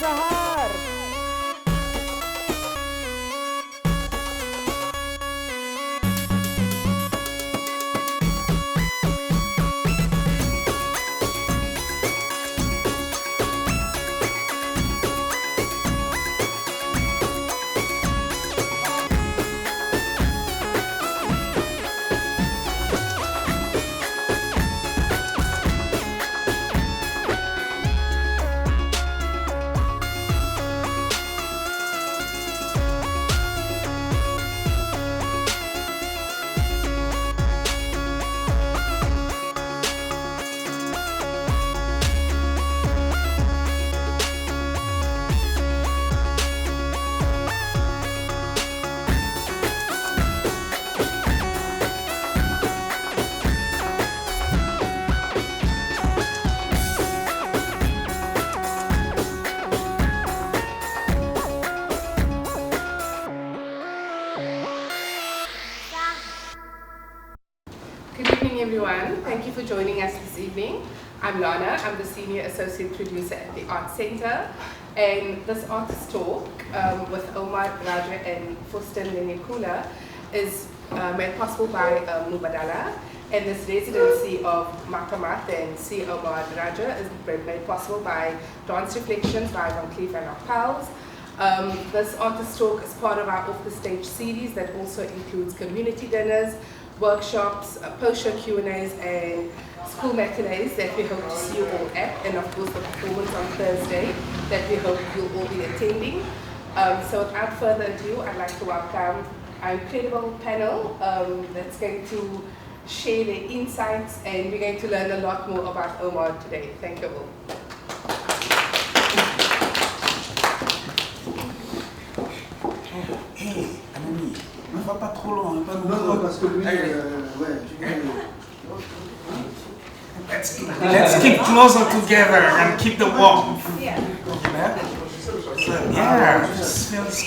Sahar. Good evening, everyone. Thank you for joining us this evening. I'm Lana. I'm the Senior Associate Producer at the Art Center. And this artist talk with Omar Rajeh and Faustin Linyekula is made possible by Mubadala. And this residency of Makamat and C. Omar Rajeh is made possible by Dance Reflections by Van Cleef and our pals. This artist talk is part of our Off the Stage series that also includes community dinners, workshops, post-show Q&As, and school matinees that we hope to see you all at, and of course the performance on Thursday that we hope you'll all be attending. So without further ado, I'd like to welcome our incredible panel that's going to share their insights, and we're going to learn a lot more about Omar today. Thank you all. Hey, Anani, ne va pas trop loin, pas trop Non, parce que lui, Let's keep closer together and keep the warmth. Yeah. So, yeah, this feels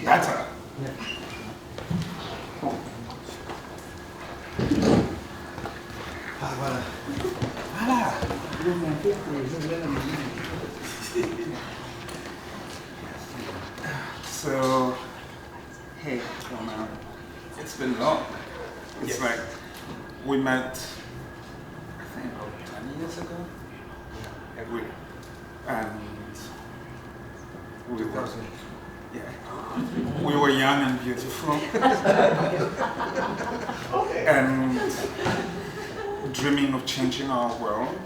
better. Ah, voilà. Voilà. So, hey, Omar, it's been long. It's like we met, I think, about 20 years ago. And we were, yeah, we were young and beautiful. And dreaming of changing our world,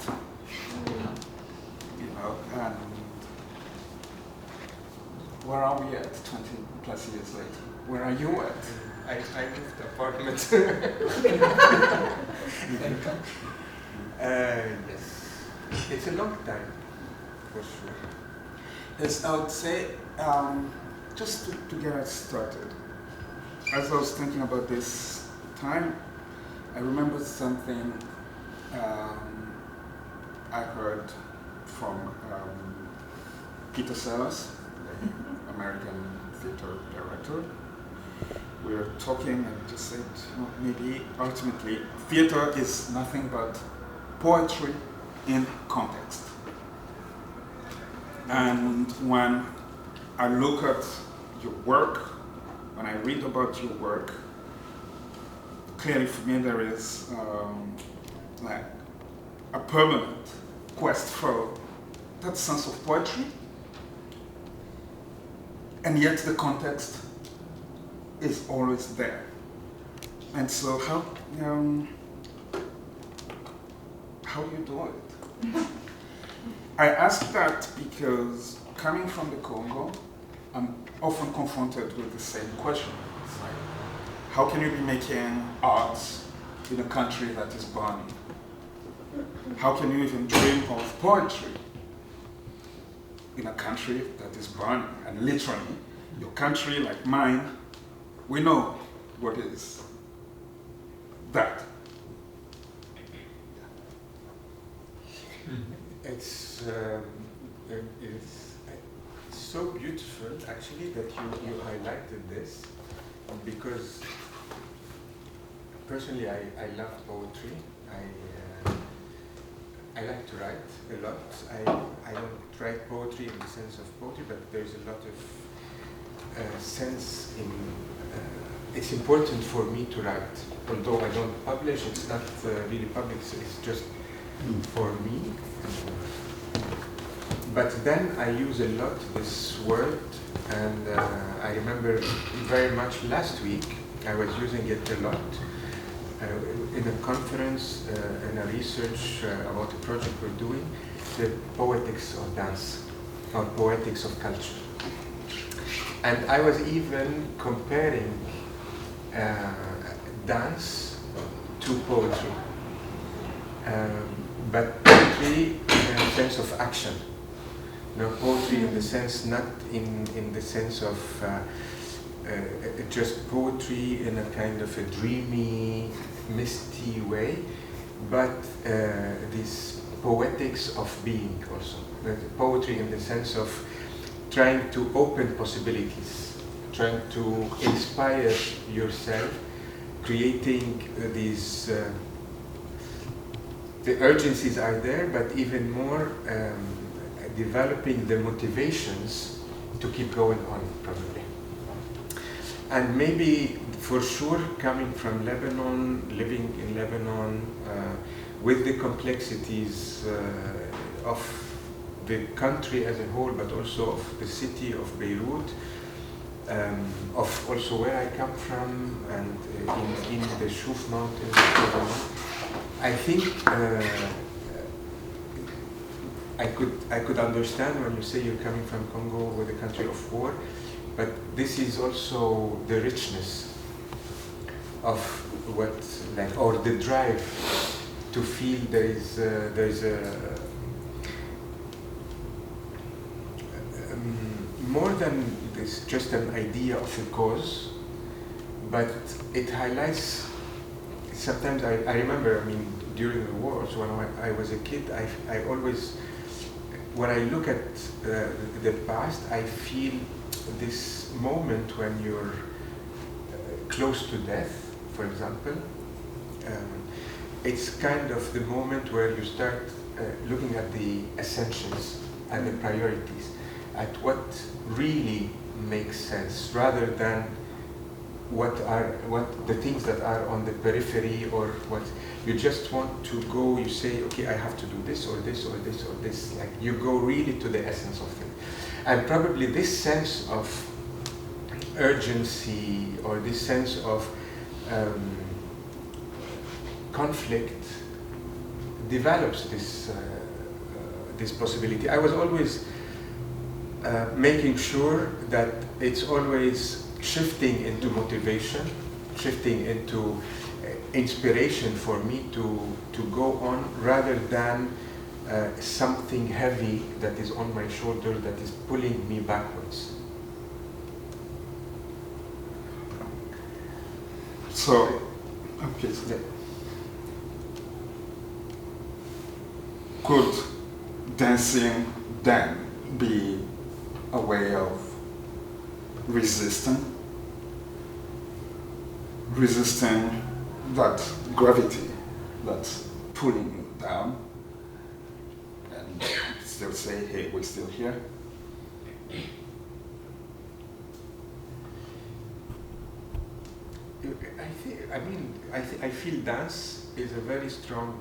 you know, and where are we at 20 plus years later? Where are you at? I moved apartment. Yes, it's a long time, for sure. Yes, I would say, just to get us started, as I was thinking about this time, I remember something I heard from Peter Sellers, the American theater director. We were talking and just said, you know, maybe ultimately theater is nothing but poetry in context. And when I look at your work, when I read about your work, clearly for me there is like a permanent quest for that sense of poetry, and yet the context is always there. And so how do you do it? I ask that because coming from the Congo, I'm often confronted with the same question. It's like, how can you be making arts in a country that is burning? How can you even dream of poetry in a country that is burning? And literally, your country, like mine, we know what is that. It's so beautiful, actually, that you highlighted this, because personally I love poetry. I like to write a lot. I don't write poetry in the sense of poetry, but there's a lot of sense in. It's important for me to write. Although I don't publish, it's not really public. It's just for me. But then I use a lot this word, and I remember very much last week I was using it a lot in a conference, in a research about a project we're doing, the poetics of dance, or poetics of culture. And I was even comparing dance to poetry, but poetry in a sense of action. No, poetry in the sense, not in the sense of just poetry in a kind of a dreamy, misty way, but this poetics of being also. Poetry in the sense of trying to open possibilities, trying to inspire yourself, creating these, the urgencies are there, but even more developing the motivations to keep going on, probably. And maybe, for sure, coming from Lebanon, living in Lebanon, with the complexities of the country as a whole, but also of the city of Beirut, of also where I come from, and in the Shuf Mountains, I think I could understand when you say you're coming from Congo, with a country of war, but this is also the richness of what, like, or the drive to feel there is more than this, just an idea of a cause, but it highlights. Sometimes I remember, I mean, during the war, so when I was a kid, I always, when I look at the past, I feel this moment when you're close to death, for example. It's kind of the moment where you start looking at the essentials and the priorities, at what really makes sense, rather than what the things that are on the periphery, or what you just want to go. You say, okay, I have to do this or this or this or this. Like, you go really to the essence of things, and probably this sense of urgency, or this sense of conflict develops this possibility. I was always making sure that it's always shifting into motivation, shifting into inspiration for me to go on, rather than something heavy that is on my shoulder that is pulling me backwards. So, okay. Could dancing then be a way of resisting that gravity that's pulling you down, and still say, hey, we're still here? I feel dance is a very strong,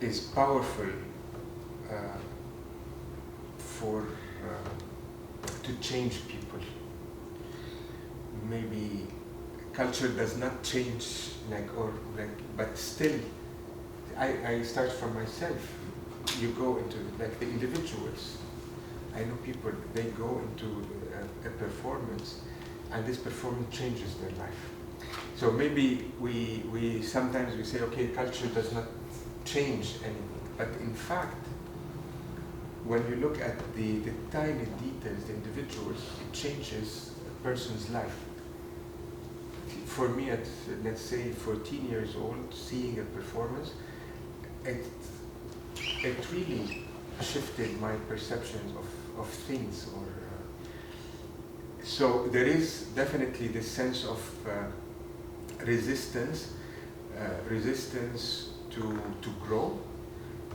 is powerful for to change people. Maybe culture does not change, but still, I start from myself. You go into, like, the individuals. I know people, they go into a performance, and this performance changes their life. So maybe we sometimes we say, okay, culture does not change anything, but in fact, when you look at the tiny details, the individuals, it changes a person's life. For me, at, let's say, 14 years old, seeing a performance, it really shifted my perceptions of things. So there is definitely this sense of resistance to grow,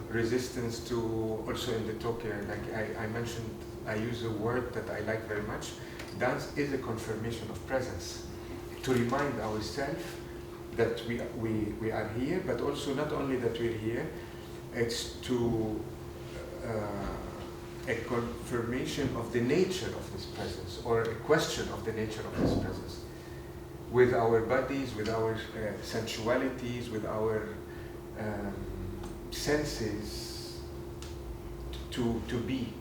resistance to, also in the talk here, like I mentioned, I use a word that I like very much. Dance is a confirmation of presence, to remind ourselves that we are here, but also not only that we're here, it's to a confirmation of the nature of this presence, or a question of the nature of this presence, with our bodies, with our sensualities, with our senses, to be.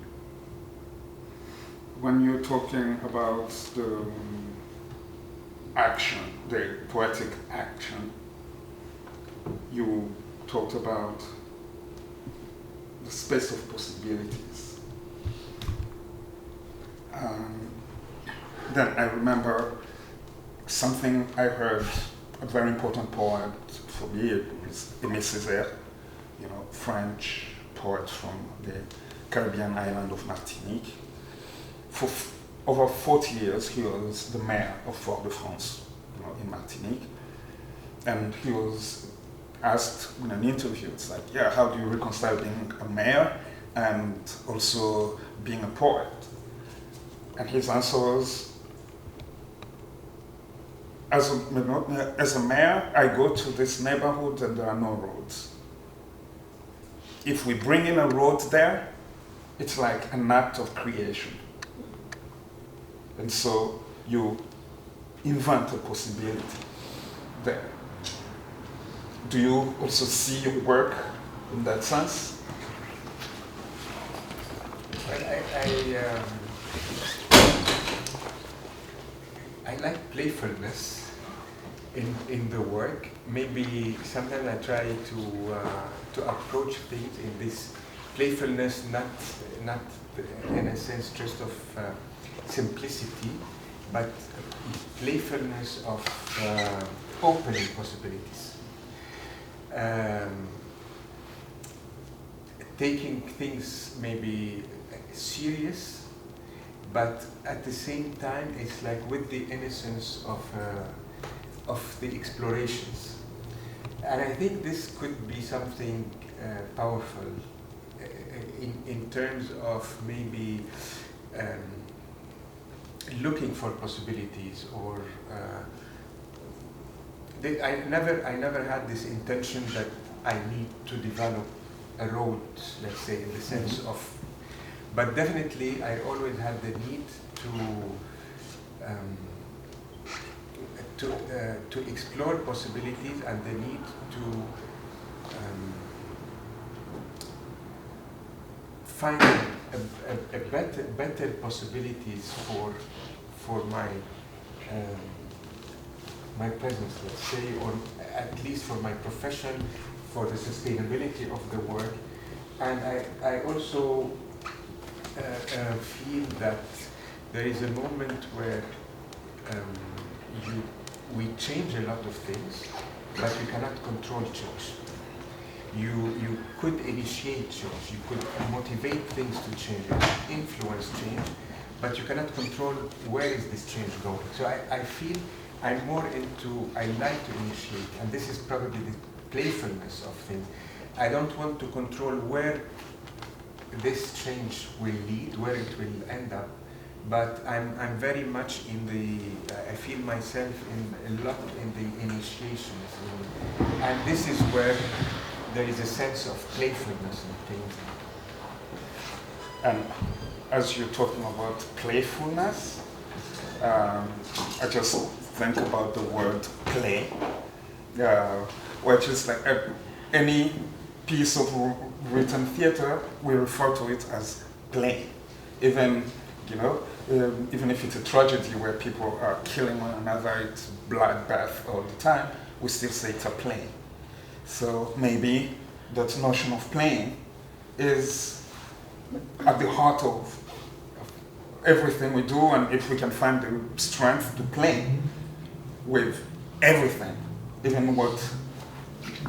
When you're talking about the action, the poetic action, you talked about the space of possibilities. Then I remember something I heard, a very important poet for me, it was Aimé Césaire, French poet from the Caribbean island of Martinique. For over 40 years, he was the mayor of Fort-de-France, in Martinique. And he was asked in an interview, it's like, how do you reconcile being a mayor and also being a poet? And his answer was, as a mayor, I go to this neighborhood and there are no roads. If we bring in a road there, it's like an act of creation. And so you invent a possibility there. Do you also see your work in that sense? I like playfulness in the work. Maybe sometimes I try to approach things in this playfulness, not in a sense just of simplicity, but playfulness of opening possibilities. Taking things maybe serious, but at the same time it's like with the innocence of the explorations. And I think this could be something powerful in terms of maybe looking for possibilities, or I never had this intention that I need to develop a road, let's say, in the sense of, but definitely I always had the need to explore possibilities, and the need to find a better possibilities for my my presence, let's say, or at least for my profession, for the sustainability of the work. And I also feel that there is a moment where we change a lot of things, but we cannot control change. You could initiate change, you could motivate things to change, influence change, but you cannot control where is this change going. So I feel I'm more into, I like to initiate, and this is probably the playfulness of things. I don't want to control where this change will lead, where it will end up, but I'm very much in the, I feel myself in a lot in the initiations, and this is where there is a sense of playfulness in things. And as you're talking about playfulness, I just think about the word play, which is like any piece of written theater, we refer to it as play. Even, even if it's a tragedy where people are killing one another, it's bloodbath all the time, we still say it's a play. So maybe that notion of playing is at the heart of everything we do, and if we can find the strength to play with everything, even what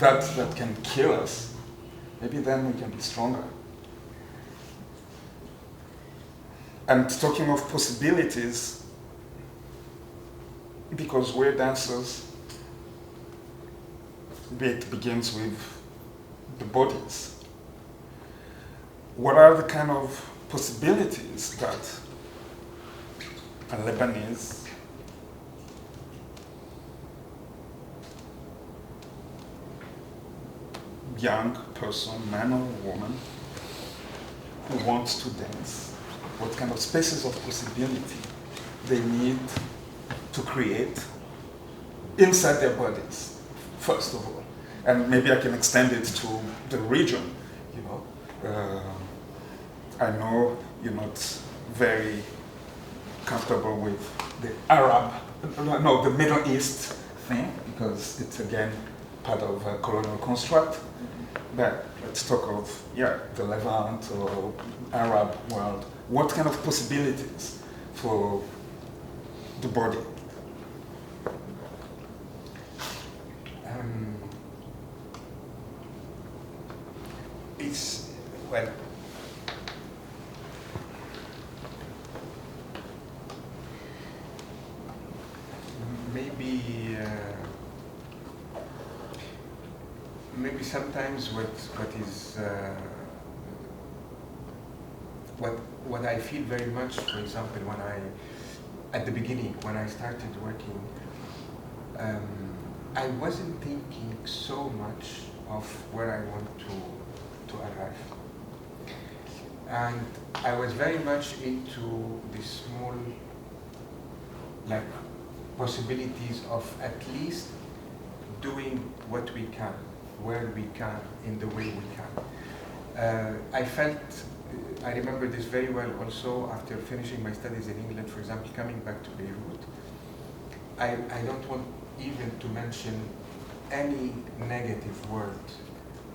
that can kill us, maybe then we can be stronger. And talking of possibilities, because we're dancers, it begins with the bodies. What are the kind of possibilities that a Lebanese young person, man or woman, who wants to dance, what kind of spaces of possibility they need to create inside their bodies, first of all. And maybe I can extend it to the region, you know. I know you're not very comfortable with the the Middle East thing, because it's again part of a colonial construct. But let's talk of, the Levant or Arab world. What kind of possibilities for the body? It's, well, maybe sometimes what I feel very much, for example, at the beginning, when I started working, I wasn't thinking so much of where I want to arrive. And I was very much into the small, possibilities of at least doing what we can, where we can, in the way we can. I remember this very well also after finishing my studies in England, for example, coming back to Beirut. I don't want even to mention any negative word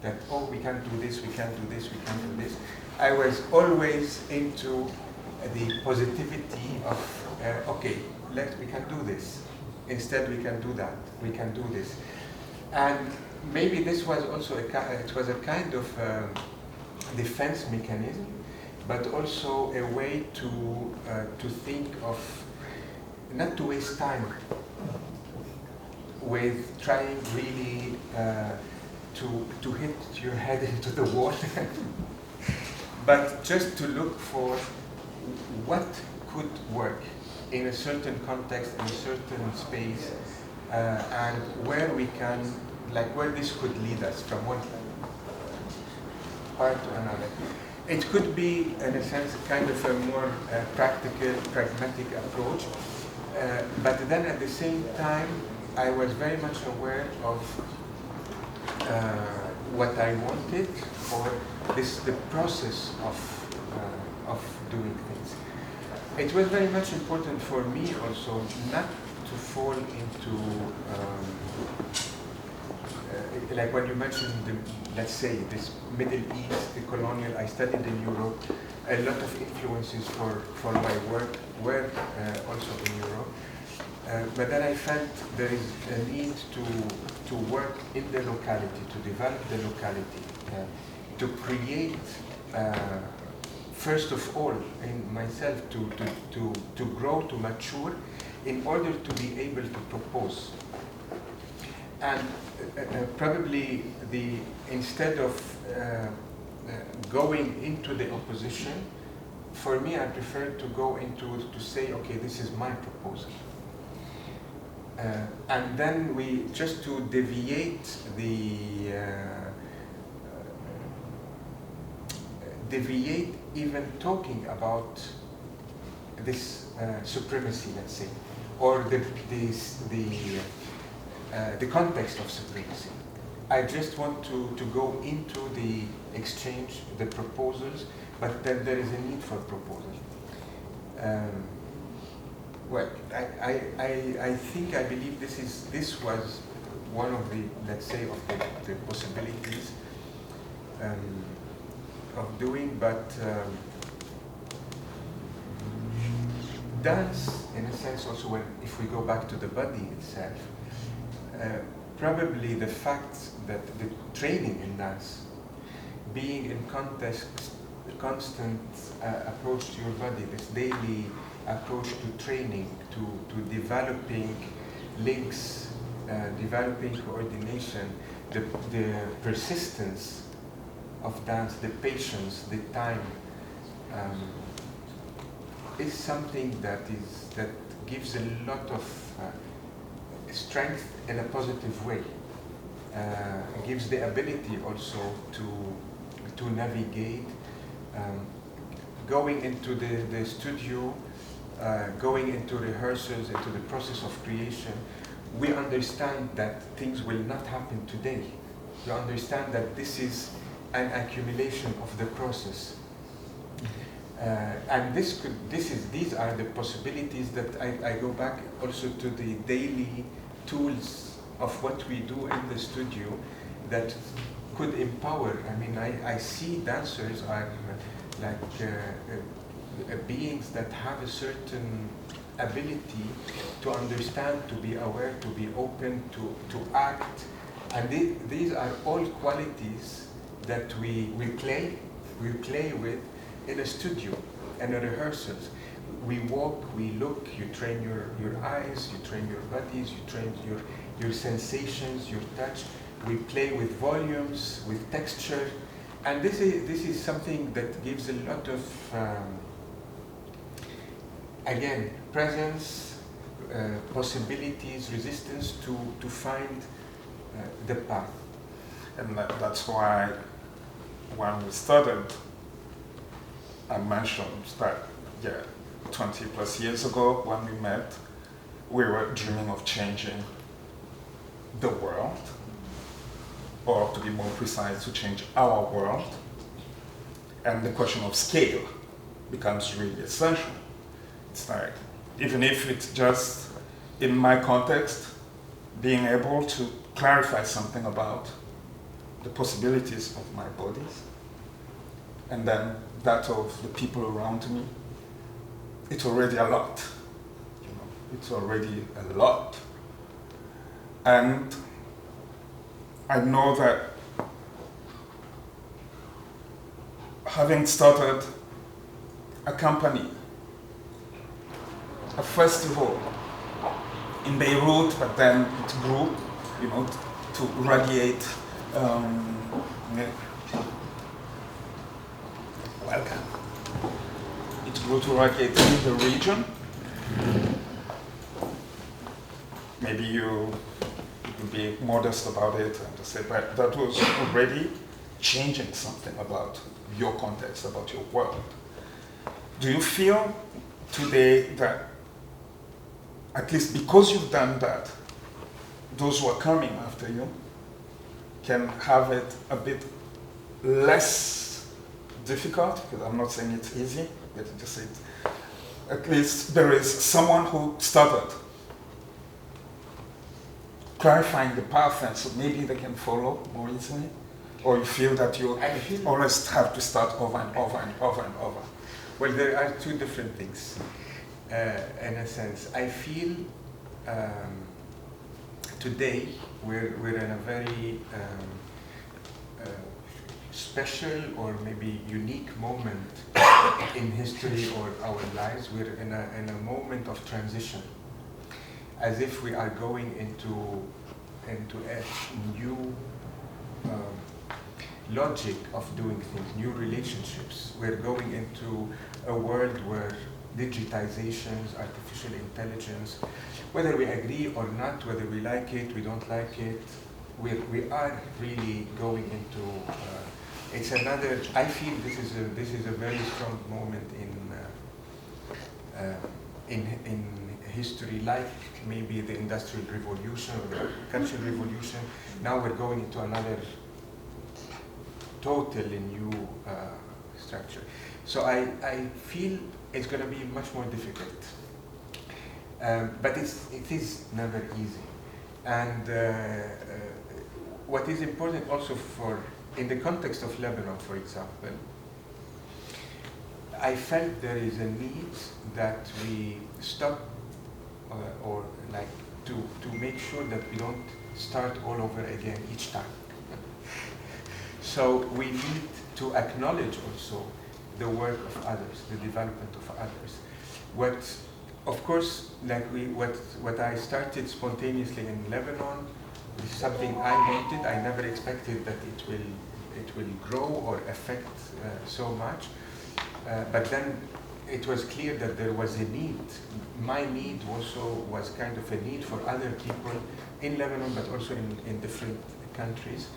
that, we can't do this, we can't do this, we can't do this. I was always into the positivity of, we can do this. Instead, we can do that. We can do this. And maybe this was also a kind of defense mechanism, but also a way to think of, not to waste time with trying really to hit your head into the wall, but just to look for what could work in a certain context, in a certain space, and where we can, where this could lead us from one part to another. It could be, in a sense, kind of a more practical, pragmatic approach, but then at the same time, I was very much aware of what I wanted for the process of doing things. It was very much important for me also not to fall into, when you mentioned, let's say, this Middle East, the colonial, I studied in Europe, a lot of influences for my work were also in Europe. But then I felt there is a need to work in the locality, to develop the locality, to create, first of all, in myself, to grow, to mature, in order to be able to propose. And probably instead of going into the opposition, for me, I prefer to go to say, okay, this is my proposal. And then just to deviate even talking about this supremacy, let's say, or the context of supremacy. I just want to go into the exchange, the proposals, but then there is a need for proposal. Well, I believe this was one of the, let's say, of the possibilities of doing, but dance, in a sense, also if we go back to the body itself, probably the fact that the training in dance, being in constant approach to your body, this daily approach to training, to developing links, developing coordination, the persistence of dance, the patience, the time, is something that gives a lot of strength in a positive way. Gives the ability also to navigate, going into the studio, going into rehearsals, into the process of creation. We understand that things will not happen today. We understand that this is an accumulation of the process. And these are the possibilities that I go back also to the daily tools of what we do in the studio that could empower. I mean, I see dancers are beings that have a certain ability to understand, to be aware, to be open, to act. And these are all qualities that we play with in a studio and in rehearsals. We walk, we look, you train your eyes, you train your bodies, you train your sensations, your touch. We play with volumes, with texture. And this is something that gives a lot of, again, presence, possibilities, resistance to find the path. And that's why when we started, I mentioned that, 20 plus years ago when we met, we were dreaming of changing the world, or to be more precise, to change our world. And the question of scale becomes really essential. It's like, even if it's just, in my context, being able to clarify something about the possibilities of my bodies, and then that of the people around me, it's already a lot. It's already a lot. And I know that having started a company, a festival in Beirut, but then it grew, to radiate. Welcome. It grew to radiate in the region. Maybe you could be modest about it and to say, but that was already changing something about your context, about your world. Do you feel today that, at least because you've done that, those who are coming after you can have it a bit less difficult? Because I'm not saying it's easy, but just say it. At least there is someone who started clarifying the path, and so maybe they can follow more easily? Or you feel that you always have to start over and over and over and over? Well, there are two different things, in a sense. I feel today we're in a very special or maybe unique moment in history or our lives. We're in a moment of transition, as if we are going into a new logic of doing things, new relationships. We're going into a world where digitizations, artificial intelligence, whether we agree or not, whether we like it, we don't like it, we are really going into. It's another. I feel this is a very strong moment in history, like maybe the Industrial Revolution or the Cultural Revolution. Now we're going into another totally new structure. So I feel it's going to be much more difficult, but it is never easy. And what is important also in the context of Lebanon, for example, I felt there is a need that we stop or like to make sure that we don't start all over again each time. So we need to acknowledge also the work of others, the development of others. Of course, like what I started spontaneously in Lebanon is something I wanted. I never expected that it will it will grow or affect so much. But then it was clear that there was a need. My need also was kind of a need for other people in Lebanon, but also in different countries.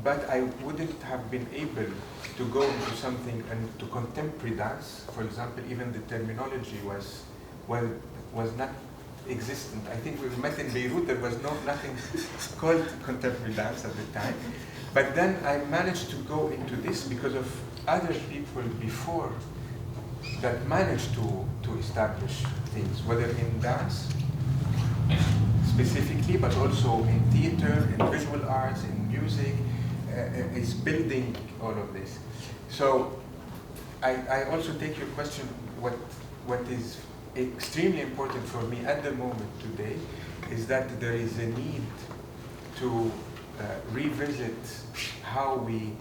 But I wouldn't have been able to go into something and to contemporary dance, for example, even the terminology was not existent. I think we met in Beirut, there was nothing called contemporary dance at the time. But then I managed to go into this because of other people before that managed to establish things, whether in dance specifically, but also in theater, in visual arts, in music, is building all of this. So I also take your question, what is extremely important for me at the moment today is that there is a need to revisit how we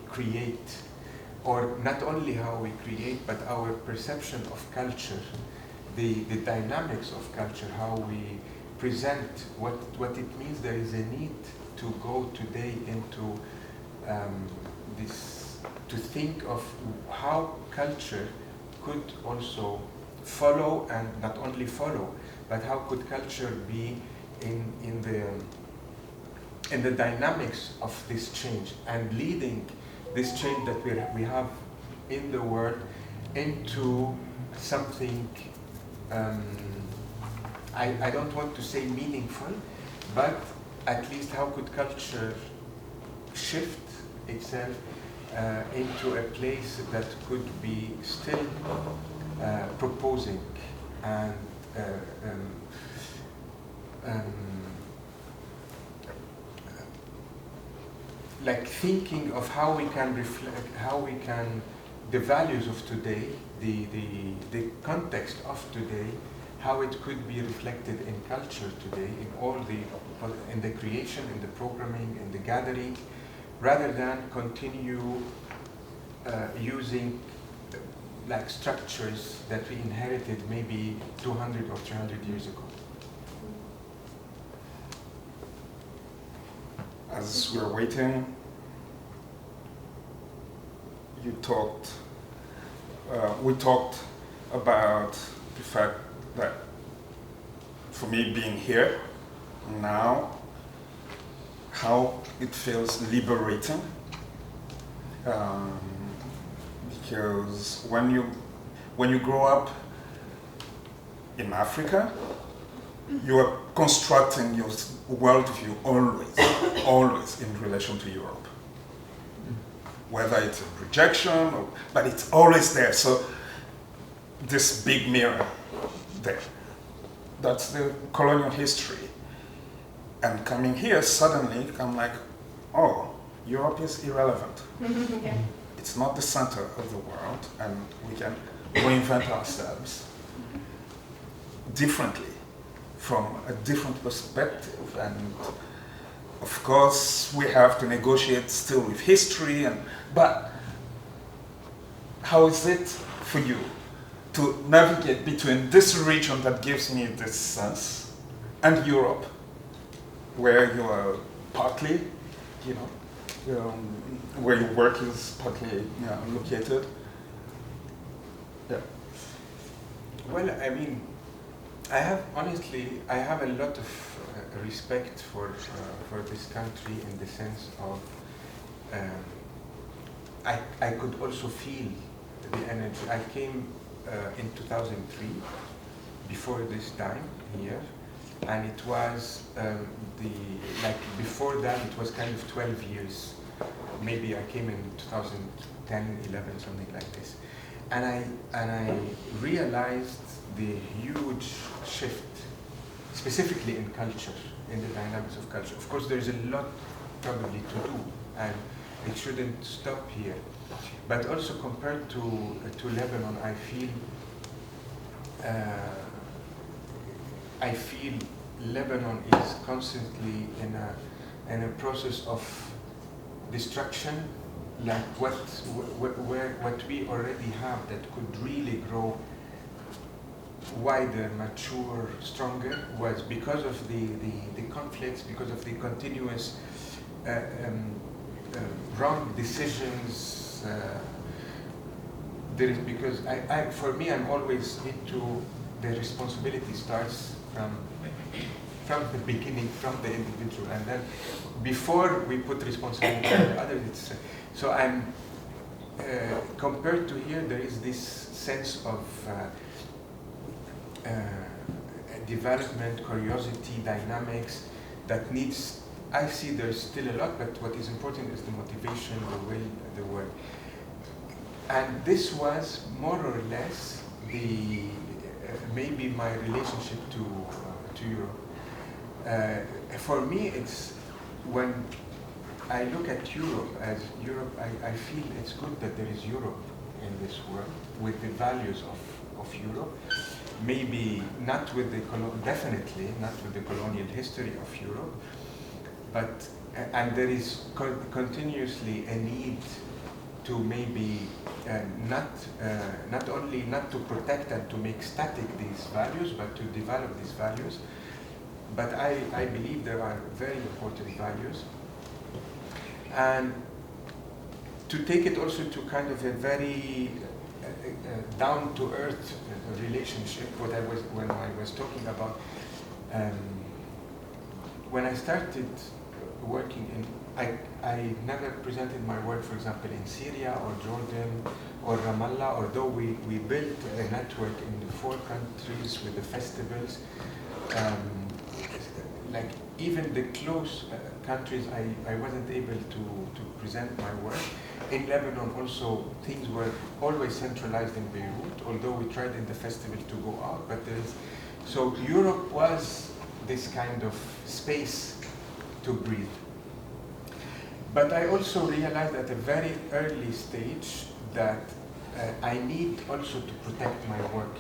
create, or not only how we create, but our perception of culture, the dynamics of culture, how we present what it means. There is a need to go today into this, to think of how culture could also follow, and not only follow, but how could culture be in the dynamics of this change and leading this change that we have in the world into something, I don't want to say meaningful, but at least how could culture shift itself into a place that could be still proposing and like thinking of how we can reflect, the values of today, the context of today, how it could be reflected in culture today, in the creation, in the programming, in the gathering, rather than continue using like structures that we inherited maybe 200 or 300 years ago. As we're waiting, we talked about the fact that for me being here now, how it feels liberating, because when you grow up in Africa, you are constructing your worldview always in relation to Europe. Whether it's a rejection, but it's always there. So this big mirror there, that's the colonial history. And coming here, suddenly, I'm like, oh, Europe is irrelevant. Yeah. It's not the center of the world, and we can reinvent ourselves differently, from a different perspective. And of course, we have to negotiate still with history, but how is it for you to navigate between this region that gives me this sense and Europe, where you are partly, where your work is partly located? Yeah. Well, I mean, I have a lot of respect for this country, in the sense of I could also feel the energy. I came in 2003, before this time here, and it was before that it was kind of 12 years. Maybe I came in 2010, 11, something like this, and I realized the huge shift, specifically in culture, in the dynamics of culture. Of course, there's a lot probably to do, and it shouldn't stop here. But also compared to Lebanon, I feel Lebanon is constantly in a process of destruction, like what we already have that could really grow wider, mature, stronger was because of the conflicts, because of the continuous wrong decisions. There is, because for me, I'm always into the responsibility starts from the beginning, from the individual, and then before we put responsibility on the others. So I'm compared to here, there is this sense of development, curiosity, dynamics that needs. I see there's still a lot, but what is important is the motivation, the will, the work. And this was more or less the maybe my relationship to Europe. For me, it's when I look at Europe as Europe, I feel it's good that there is Europe in this world with the values of Europe. Maybe not with the definitely not with the colonial history of Europe, but and there is continuously a need to maybe not only not to protect and to make static these values, but to develop these values. But I believe there are very important values, and to take it also to kind of a very down-to-earth relationship. When I was talking about when I started working in, I never presented my work, for example, in Syria or Jordan or Ramallah, although we built a network in the 4 countries with the festivals. Like even the close countries, I wasn't able to present my work. In Lebanon also, things were always centralized in Beirut, although we tried in the festival to go out, but so Europe was this kind of space to breathe. But I also realized at a very early stage that I need also to protect my work.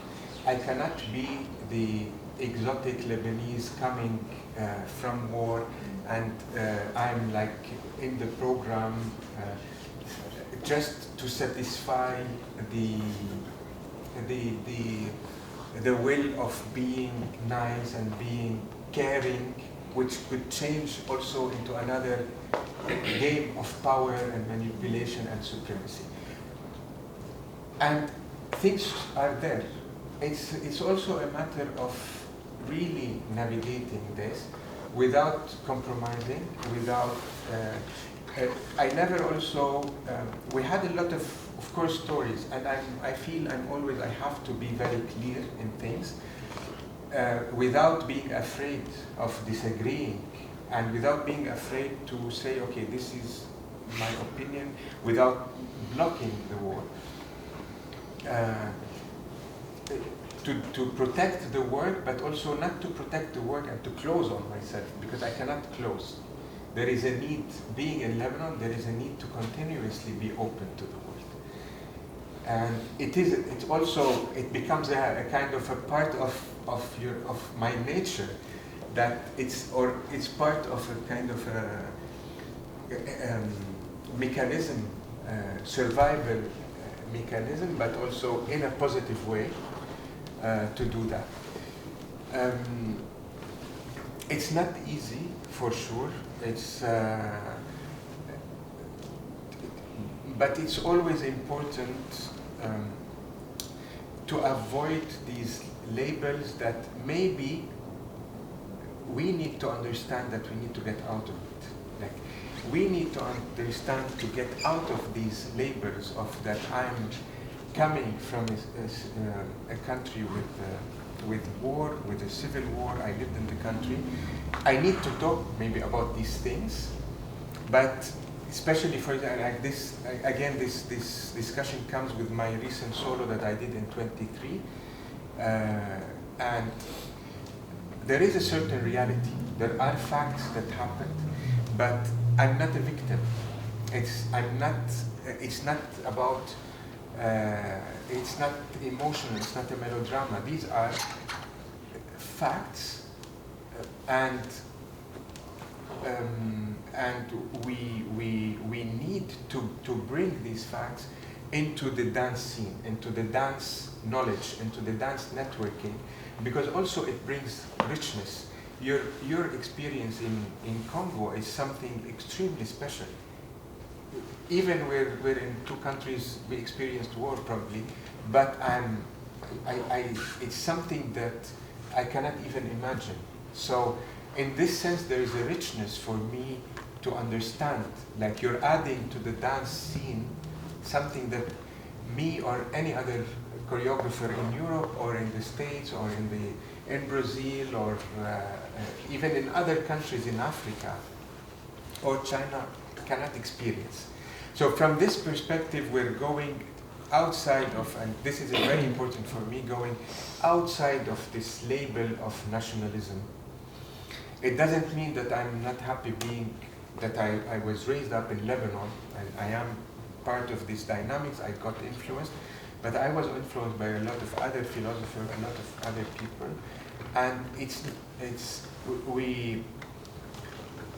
I cannot be the exotic Lebanese coming from war, and I'm like in the program just to satisfy the will of being nice and being caring, which could change also into another game of power and manipulation and supremacy. And things are there. It's also a matter of really navigating this without compromising, without. I never also. We had a lot of course, stories, and I feel I have to be very clear in things without being afraid of disagreeing, and without being afraid to say, okay, this is my opinion, without blocking the war. To protect the work, but also not to protect the work and to close on myself, because I cannot close. There is a need, being in Lebanon, there is a need to continuously be open to the world. And it becomes a kind of a part of my nature, that it's part of a kind of a mechanism, survival mechanism, but also in a positive way to do that. It's not easy, for sure. But it's always important to avoid these labels that maybe we need to understand that we need to get out of it. Like, we need to understand to get out of these labels of that I'm coming from a country with war, with a civil war. I lived in the country. I need to talk maybe about these things, but especially for like this, again, this discussion comes with my recent solo that I did in 23, and there is a certain reality. There are facts that happened, but I'm not a victim. It's not about. It's not emotional. It's not a melodrama. These are facts, and we need to bring these facts into the dance scene, into the dance knowledge, into the dance networking, because also it brings richness. Your experience in Congo is something extremely special. Even we're in two countries, we experienced war probably, but it's something that I cannot even imagine. So in this sense, there is a richness for me to understand, like you're adding to the dance scene something that me or any other choreographer in Europe or in the States or in Brazil or even in other countries in Africa or China cannot experience. So from this perspective, we're going outside of, and this is very important for me, going outside of this label of nationalism. It doesn't mean that I'm not happy being, that I was raised up in Lebanon, and I am part of these dynamics, I got influenced, but I was influenced by a lot of other philosophers, a lot of other people, and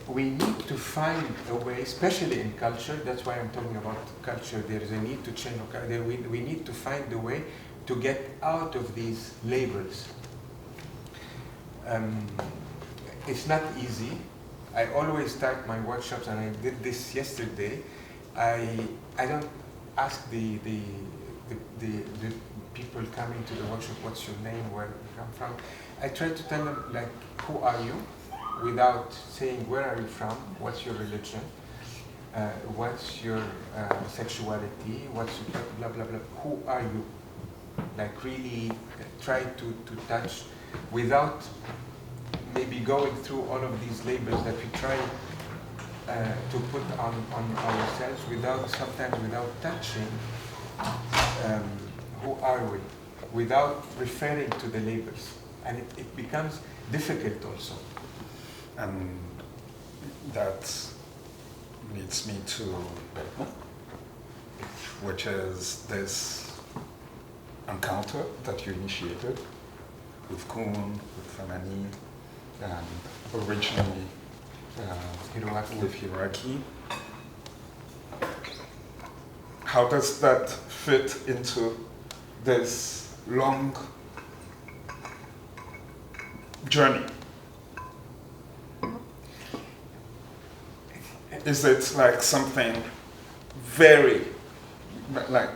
we need to find a way, especially in culture, that's why I'm talking about culture, there is a need to change, we need to find a way to get out of these labels. It's not easy. I always start my workshops, and I did this yesterday. I don't ask the people coming to the workshop, what's your name, where you come from. I try to tell them, like, who are you? Without saying where are you from, what's your religion, what's your sexuality, what's your blah, blah, blah. Who are you? Like really try to touch without maybe going through all of these labels that we try to put on ourselves sometimes without touching who are we, without referring to the labels. And it becomes difficult also. And that leads me to Beytna, which is this encounter that you initiated with Kun, with Famani, and originally with Hiraki. How does that fit into this long journey? Is it like something very, like,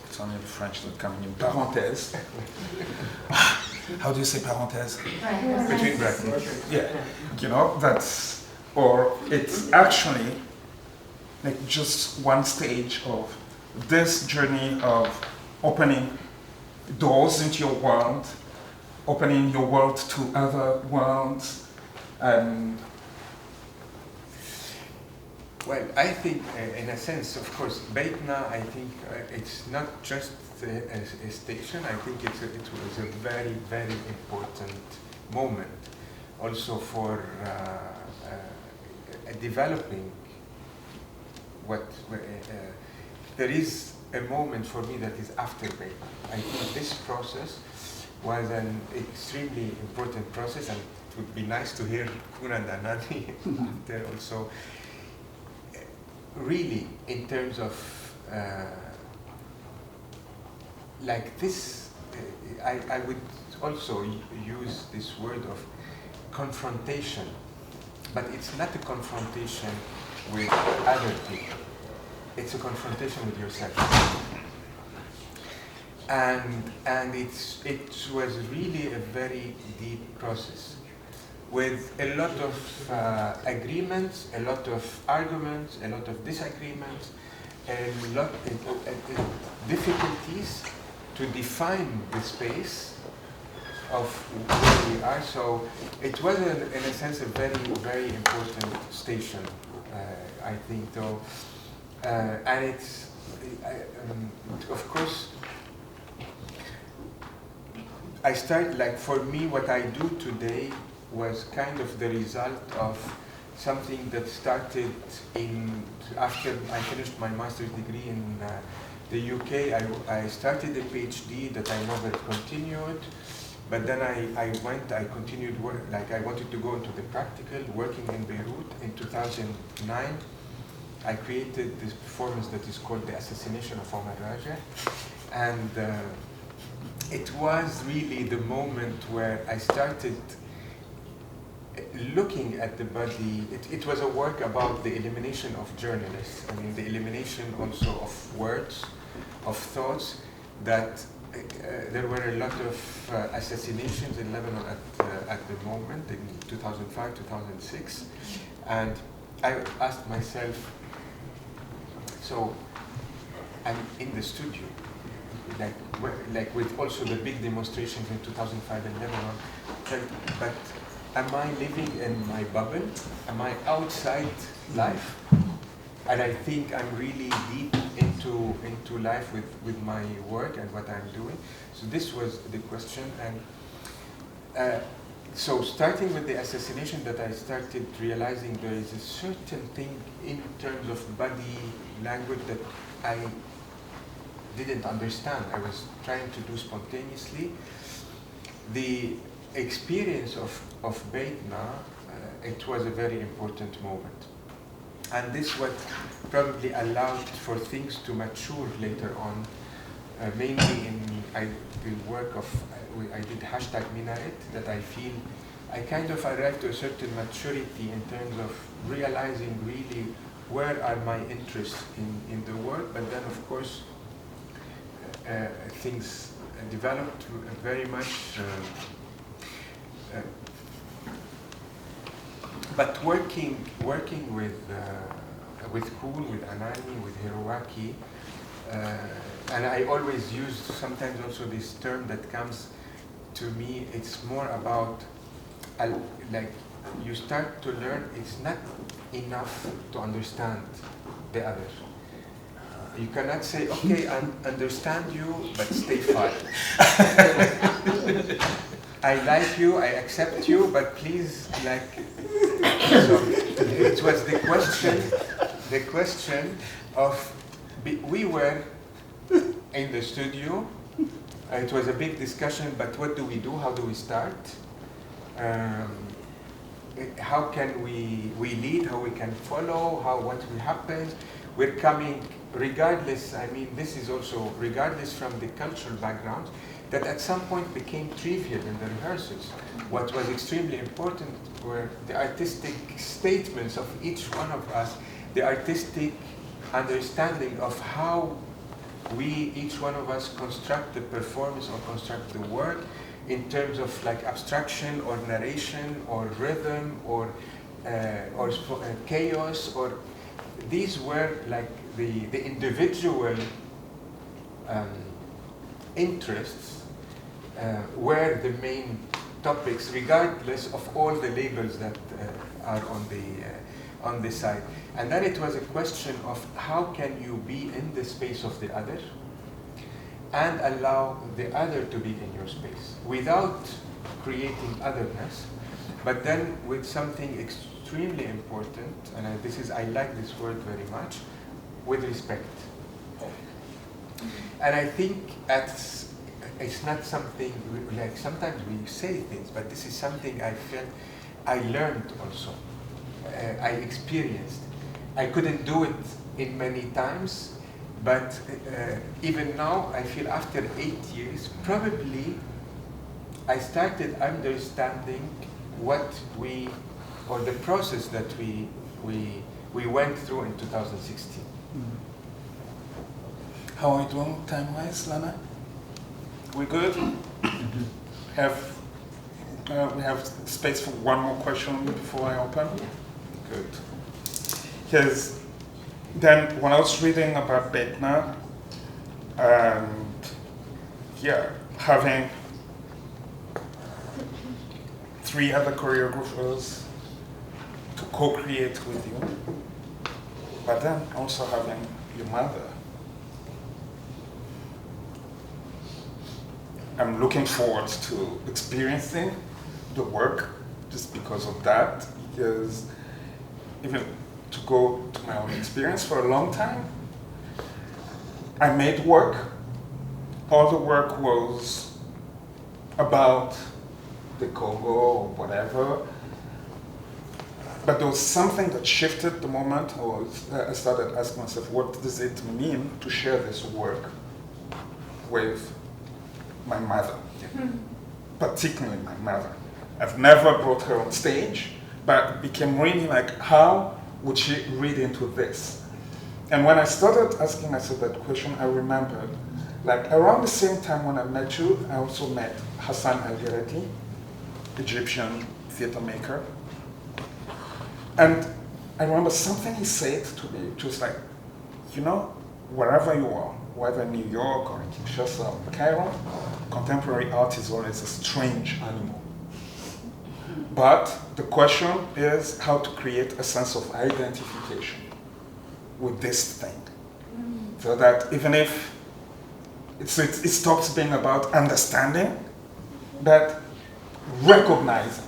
it's only the French that come in, parenthèse. How do you say parenthèse? Between brackets. Yeah, you know, that's, or it's actually like just one stage of this journey of opening doors into your world, opening your world to other worlds, and well, I think, in a sense, of course, Beytna, I think it's not just a station. I think it was a very, very important moment also for developing there is a moment for me that is after Beytna. I think this process was an extremely important process, and it would be nice to hear Kun and Anani after also. Really, in terms of like this, I would also use this word of confrontation, but it's not a confrontation with other people. It's a confrontation with yourself. And it was really a very deep process, with a lot of agreements, a lot of arguments, a lot of disagreements, a lot of difficulties to define the space of where we are. So it was, in a sense, a very, very important station, I think, though. And it's, of course, I started, like, for me, what I do today was kind of the result of something that started after I finished my master's degree in the UK. I started a PhD that I never continued, but then I continued work, like I wanted to go into the practical, working in Beirut in 2009, I created this performance that is called The Assassination of Omar Rajeh. And it was really the moment where I started looking at the body. It was a work about the elimination of journalists. I mean, the elimination also of words, of thoughts, that there were a lot of assassinations in Lebanon at the moment, in 2005, 2006. And I asked myself, so I'm in the studio, like with also the big demonstrations in 2005 in Lebanon, but am I living in my bubble? Am I outside life? And I think I'm really deep into life with my work and what I'm doing. So this was the question. And so starting with the assassination, that I started realizing there is a certain thing in terms of body language that I didn't understand. I was trying to do spontaneously. The experience of Beytna, it was a very important moment. And this what probably allowed for things to mature later on, mainly in the work of, I did hashtag Minaret, that I feel I kind of arrived to a certain maturity in terms of realizing really where are my interests in the work, but then of course things developed very much. But working with Kuhn, with Anani, with Hiroaki, and I always use sometimes also this term that comes to me. It's more about like you start to learn. It's not enough to understand the other. You cannot say, okay, I understand you, but stay far. I like you, I accept you, but please, like, so it was the question of, we were in the studio, it was a big discussion, but what do we do, how do we start? How can we lead, how we can follow, what will happen? We're coming, regardless, I mean, this is also, regardless from the cultural background, that at some point became trivial in the rehearsals. What was extremely important were the artistic statements of each one of us, the artistic understanding of how we, each one of us, construct the performance or construct the work in terms of like abstraction or narration or rhythm or chaos, or these were like the individual interests were the main topics, regardless of all the labels that are on the side. And then it was a question of how can you be in the space of the other and allow the other to be in your space without creating otherness, but then with something extremely important, and I like this word very much, with respect. And I think it's not something, like sometimes we say things, but this is something I felt I learned also. I experienced. I couldn't do it in many times, but even now, I feel after 8 years, probably I started understanding what or the process that we went through in 2016. How are we doing time-wise, Lana? We good? We have space for one more question before I open? Good. Because then when I was reading about Beytna, and yeah, having 3 other choreographers to co-create with you, but then also having your mother. I'm looking forward to experiencing the work just because of that, because even to go to my own experience for a long time, I made work. All the work was about the Congo or whatever, But there was something that shifted the moment I started asking myself, what does it mean to share this work with my mother? Particularly my mother. I've never brought her on stage, but it became really like, how would she read into this? And when I started asking myself that question, I remembered, like around the same time when I met you, I also met Hassan Al-Girati, Egyptian theater maker. And I remember something he said to me, which was like, you know, wherever you are, whether in New York or in Kinshasa or in Cairo, contemporary art is always a strange animal. But the question is how to create a sense of identification with this thing. So that even if it stops being about understanding, but recognizing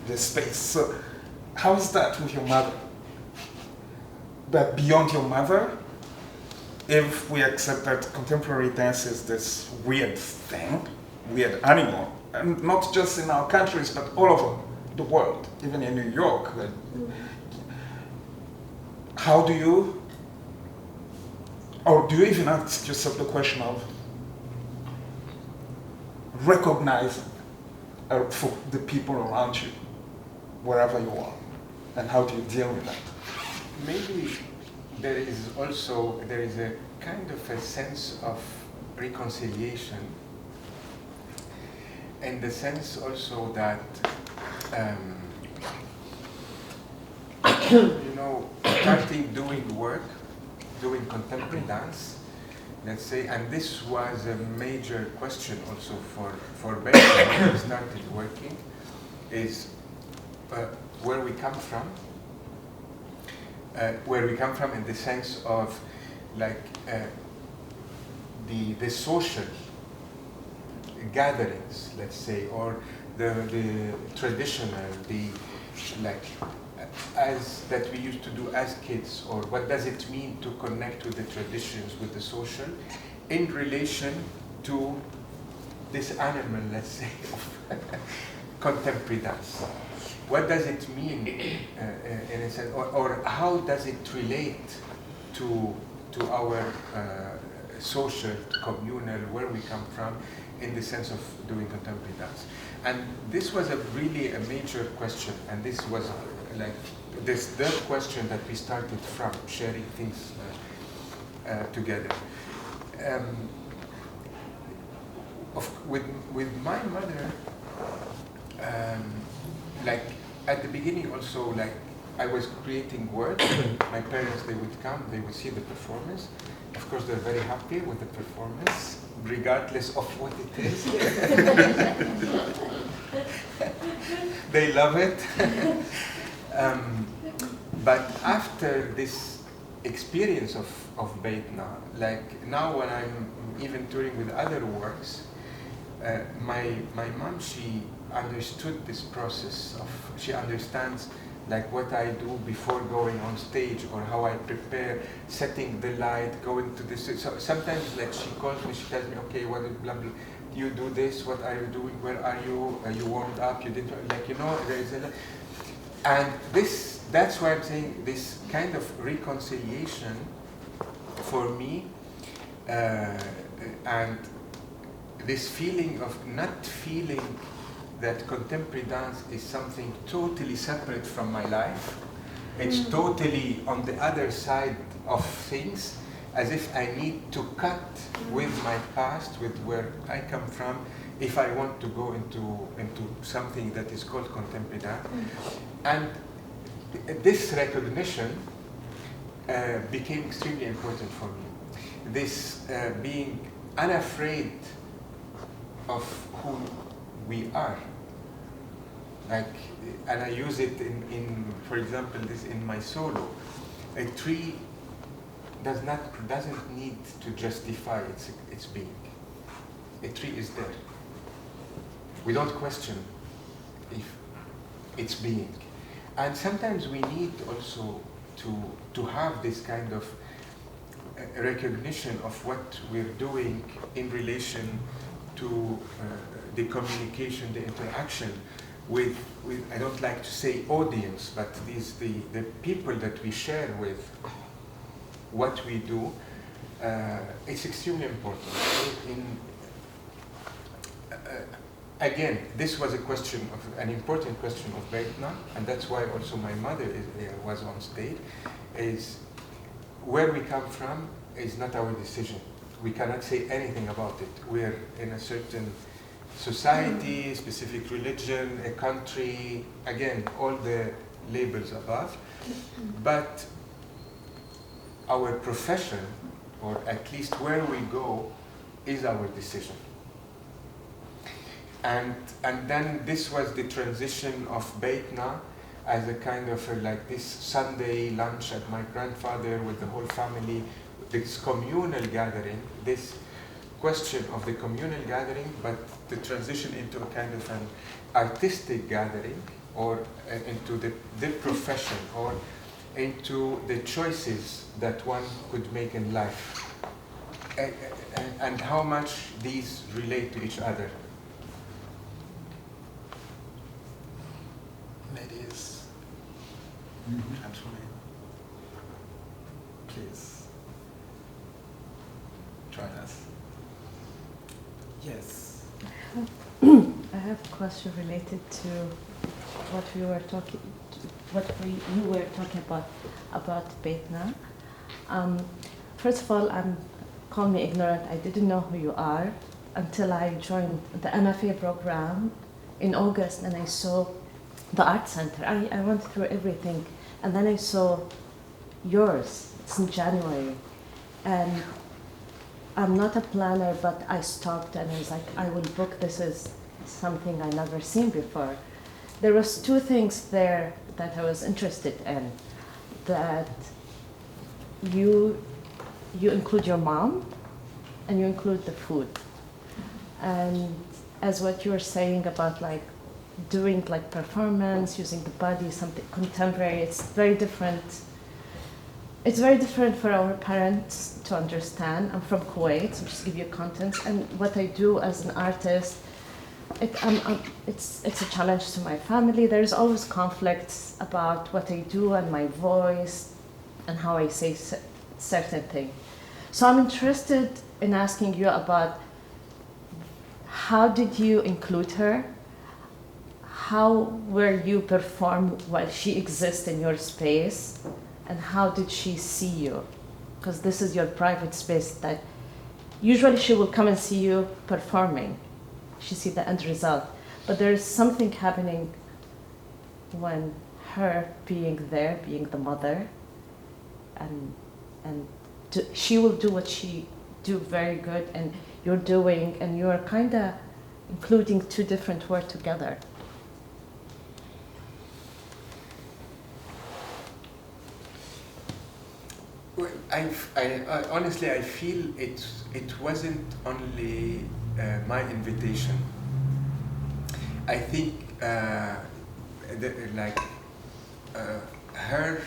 this space. So how is that with your mother? But beyond your mother, if we accept that contemporary dance is this weird thing, weird animal, and not just in our countries, but all over the world, even in New York, how do you, or do you even ask yourself the question of recognizing for the people around you, wherever you are, and how do you deal with that? Maybe there is a kind of a sense of reconciliation, in the sense also that you know, starting doing contemporary dance, let's say, and this was a major question also for Beytna when we started working, is where we come from in the sense of like the social gatherings, let's say, or the traditional, as that we used to do as kids, or what does it mean to connect with the traditions, with the social, in relation to this animal, let's say, of contemporary dance. What does it mean, in a sense, or how does it relate to our social, communal, where we come from, in the sense of doing contemporary dance? And this was really a major question, and this was like the question that we started from, sharing things together. With my mother, like at the beginning also, like I was creating work. My parents, they would come, they would see the performance. Of course, they're very happy with the performance, regardless of what it is. They love it. But after this experience of Beytna, like now when I'm even touring with other works, my mom, she understood this process of, she understands like what I do before going on stage, or how I prepare, setting the light, going to this. So sometimes like she calls me, she tells me, okay, what blah, blah, you do this, what are you doing, where are you warmed up, you didn't, like, you know, there is a, and this, that's why I'm saying this kind of reconciliation for me, and this feeling of not feeling that contemporary dance is something totally separate from my life. It's totally on the other side of things, as if I need to cut with my past, with where I come from, if I want to go into something that is called contemporary dance. And this recognition became extremely important for me. This being unafraid of who we are. Like, and I use it in for example, this in my solo. A tree doesn't need to justify its being. A tree is there. We don't question if it's being. And sometimes we need also to have this kind of recognition of what we're doing in relation to the communication, the interaction with I don't like to say audience, but the people that we share with what we do, it's extremely important. Again, this was an important question of Beytna, and that's why also my mother was on stage, is where we come from is not our decision. We cannot say anything about it. We're in a certain society, specific religion, a country, again, all the labels above. But our profession, or at least where we go, is our decision. And then this was the transition of Beytna as a kind of like this Sunday lunch at my grandfather with the whole family, this communal gathering, this question of the communal gathering, but the transition into a kind of an artistic gathering, or into the profession, or into the choices that one could make in life, and how much these relate to each other. Ladies, gentlemen, please join us. Yes. I have a question related to what you were talking about Beytna. First of all, call me ignorant. I didn't know who you are until I joined the MFA program in August, and I saw the art center. I went through everything, and then I saw yours. It's in January, and I'm not a planner, but I stopped and I was like, I will book. This is something I never seen before. There was two things there that I was interested in. That you include your mom, and you include the food. And as what you were saying about like doing like performance, using the body, something contemporary, it's very different. It's very different for our parents to understand. I'm from Kuwait, so just to give you context. And what I do as an artist, it's a challenge to my family. There's always conflicts about what I do and my voice and how I say certain things. So I'm interested in asking you about how did you include her? How will you perform while she exists in your space? And how did she see you? Because this is your private space that usually she will come and see you performing. She sees the end result. But there's something happening when her being there, being the mother, and she will do what she do very good, and you're doing, and you're kind of including two different words together. Well, honestly, I feel it wasn't only my invitation. I think her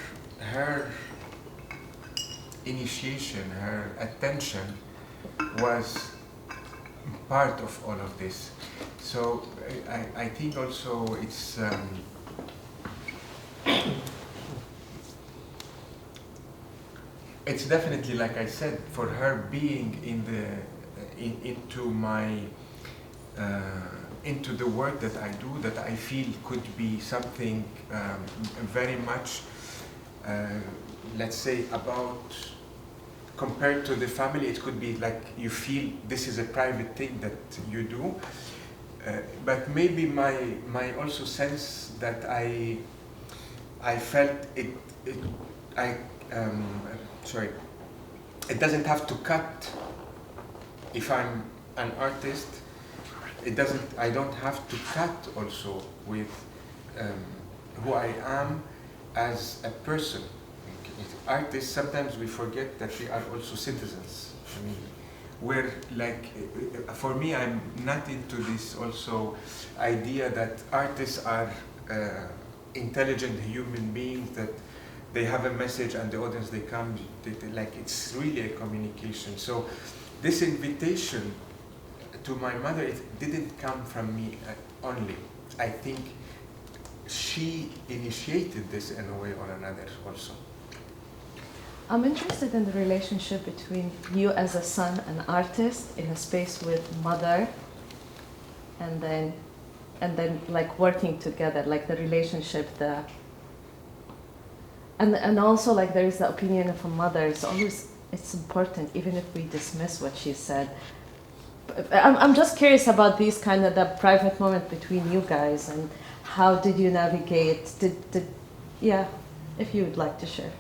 initiation, her attention was part of all of this. So I think also it's it's definitely, like I said, for her being into the work that I do, that I feel could be something very much, let's say, about, compared to the family, it could be like you feel this is a private thing that you do. But maybe my also sense that I felt it doesn't have to cut. If I'm an artist, I don't have to cut also with who I am as a person. Artists, sometimes we forget that we are also citizens. I mean, we're like, for me, I'm not into this also idea that artists are intelligent human beings, that they have a message and the audience, they come, like it's really a communication. So this invitation to my mother, it didn't come from me only. I think she initiated this in a way or another also. I'm interested in the relationship between you as a son, an artist, in a space with mother, and then like working together, like the relationship, and also like there is the opinion of a mother. It's important, even if we dismiss what she said. I'm just curious about these kind of the private moment between you guys, and how did you navigate? Yeah, if you would like to share.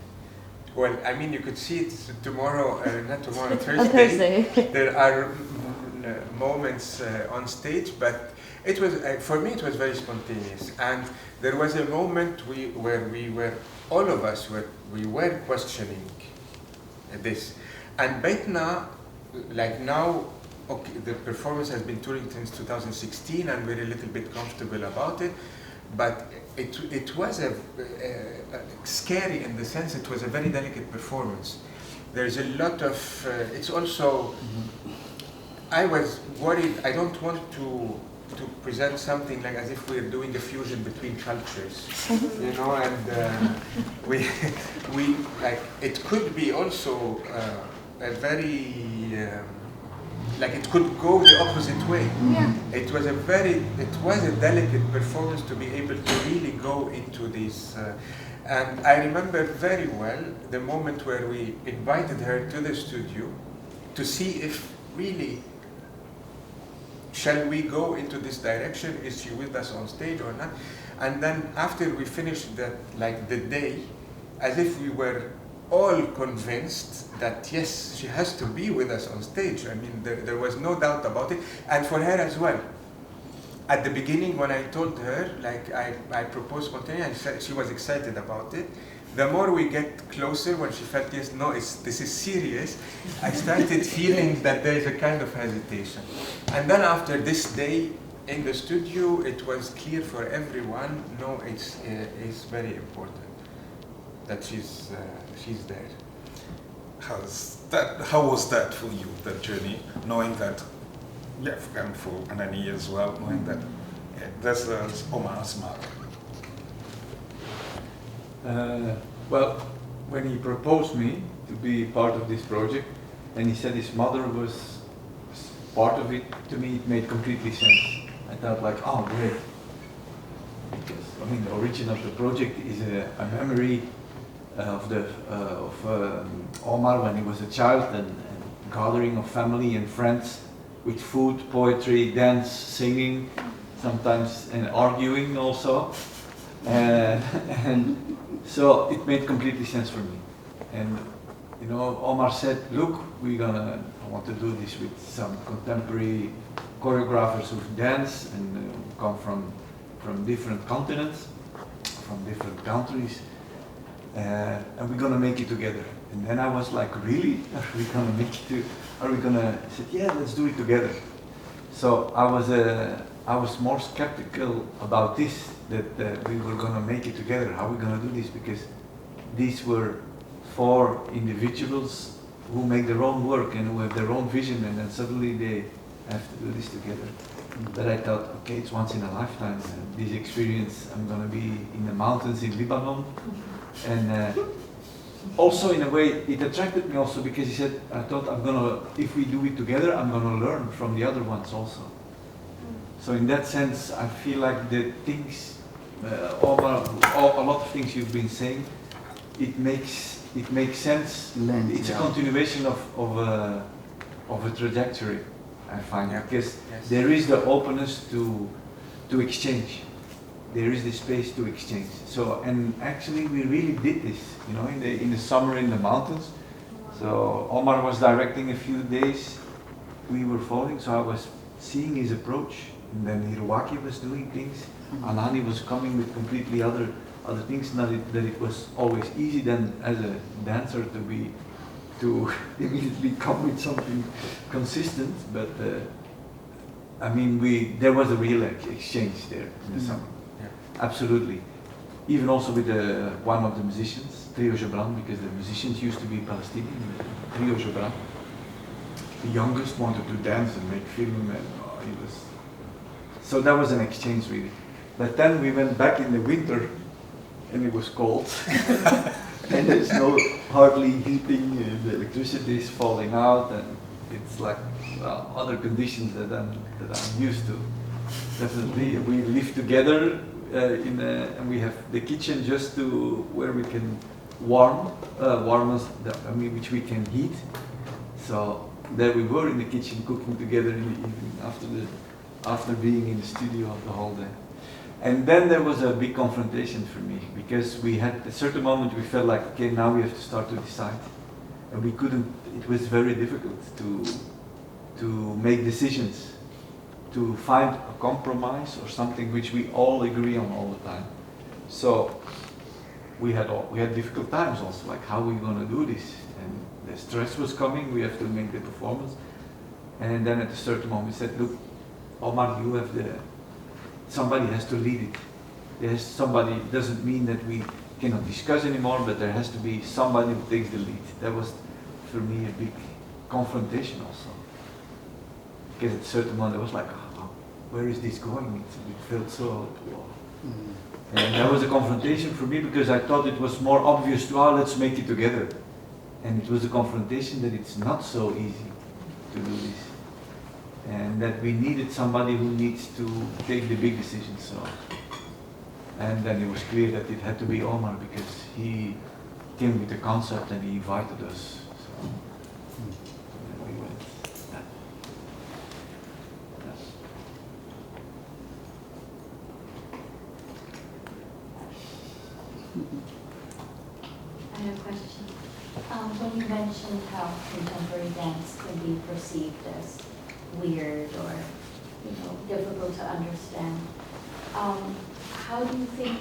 Well, I mean, you could see it tomorrow, not tomorrow, Thursday. There are moments on stage, but it was, for me, it was very spontaneous. And there was a moment where we were, all of us, we were questioning this. And Beytna, like now, okay, the performance has been touring since 2016, and we're a little bit comfortable about it. But it was scary in the sense it was a very delicate performance. There's a lot of, it's also, I was worried, I don't want to present something like as if we're doing a fusion between cultures, you know, and we like, it could be also a very, like it could go the opposite way. Yeah. It was a delicate performance to be able to really go into these. And I remember very well the moment where we invited her to the studio to see if really, shall we go into this direction? Is she with us on stage or not? And then after we finished that, like the day, as if we were all convinced that yes, she has to be with us on stage. I mean, there was no doubt about it, and for her as well. At the beginning, when I told her, like I proposed spontaneously, she was excited about it. The more we get closer, when she felt yes, no, this is serious, I started feeling that there is a kind of hesitation. And then after this day in the studio, it was clear for everyone, no, it's very important that she's there. How was that for you, that journey, knowing that, yeah, and for Anani as well, knowing that this is Omar's mother? Well, when he proposed me to be part of this project, and he said his mother was part of it, to me it made completely sense. I thought like, oh great. Because, I mean, the origin of the project is a memory of Omar when he was a child, and gathering of family and friends with food, poetry, dance, singing, sometimes, and arguing also. And so it made completely sense for me. And you know, Omar said, look, I want to do this with some contemporary choreographers who dance and come from different continents, from different countries. And we're gonna make it together. And then I was like, really? Are we gonna make it I said, yeah, let's do it together. So I was more skeptical about this, that we were gonna make it together. How are we gonna do this? Because these were 4 individuals who make their own work and who have their own vision, and then suddenly they have to do this together. But I thought, okay, it's once in a lifetime. This experience, I'm gonna be in the mountains in Lebanon. And also in a way, it attracted me also because he said, I thought if we do it together, I'm gonna learn from the other ones also. So in that sense, I feel like the things, a lot of things you've been saying, it makes sense. It's a continuation of a trajectory, I find, because there is the openness to exchange. There is the space to exchange. So, and actually we really did this, you know, in the summer in the mountains. So Omar was directing a few days, we were following, so I was seeing his approach, and then Hiroaki was doing things, Anani was coming with completely other things, not that it was always easy then as a dancer to immediately come with something consistent, but I mean, there was a real exchange there in the summer. Absolutely. Even also with one of the musicians, Trio Gibran, because the musicians used to be Palestinian. Trio Gibran, the youngest, wanted to dance and make film, and he was. So that was an exchange really. But then we went back in the winter, and it was cold, and there's no hardly heating, and the electricity is falling out, and it's like other conditions that I'm used to. Definitely, we live together and we have the kitchen just to where we can warm us, which we can heat. So there we were in the kitchen cooking together in the evening after being in the studio the whole day. And then there was a big confrontation for me, because we had at a certain moment we felt like, okay, now we have to start to decide, and we couldn't. It was very difficult to make decisions, to find a compromise or something which we all agree on all the time. So we had difficult times also, like how are we going to do this? And the stress was coming. We have to make the performance, and then at a certain moment we said, look, Omar, you have somebody has to lead it. There's somebody. It doesn't mean that we cannot discuss anymore, but there has to be somebody who takes the lead. That was for me a big confrontation also. Because at a certain moment I was like, oh, where is this going? It felt so. And that was a confrontation for me, because I thought it was more obvious to, let's make it together. And it was a confrontation that it's not so easy to do this. And that we needed somebody who needs to take the big decisions. So. And then it was clear that it had to be Omar, because he came with the concept and he invited us. So. And we went. I have a question. When you mentioned how contemporary dance can be perceived as weird or, difficult to understand, how do you think?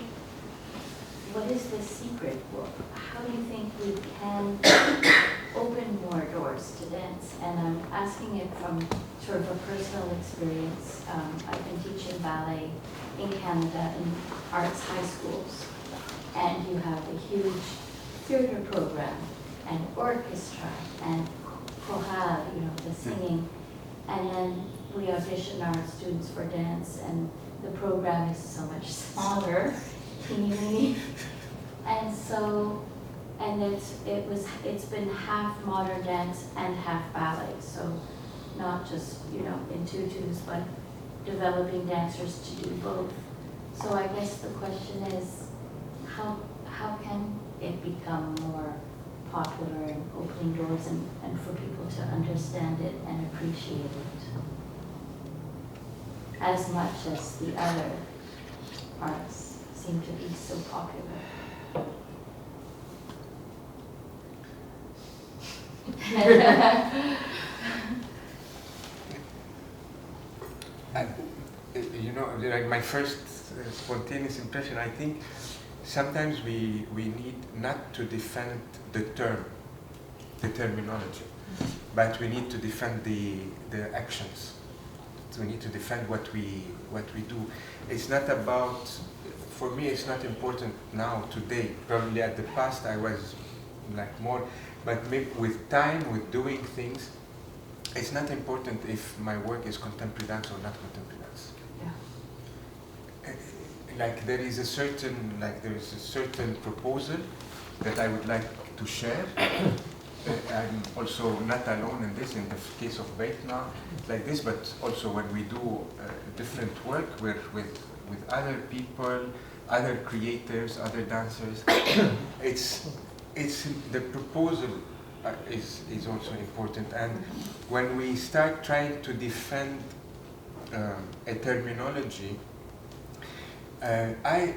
What is the secret? How do you think we can open more doors to dance? And I'm asking it from sort of a personal experience. I've been teaching ballet in Canada in arts high schools, and you have a huge theater program and orchestra and chorale, the singing, and then we audition our students for dance, and the program is so much smaller, teeny, and so, and it's been half modern dance and half ballet, so not just in tutus, but developing dancers to do both. So I guess the question is, how can it become more popular and opening doors and for people to understand it and appreciate it as much as the other arts seem to be so popular? Like my first spontaneous impression, I think sometimes we need not to defend the terminology, but we need to defend the actions. So we need to defend what we do. It's not about, for me, it's not important now, today. Probably at the past I was like more, but maybe with time, with doing things, it's not important if my work is contemporary dance or not contemporary dance. Yeah. Like there is a certain proposal that I would like to share. I'm also not alone in this. In the case of Beytna, like this, but also when we do different work with other people, other creators, other dancers, it's the proposal is also important. And when we start trying to defend a terminology, I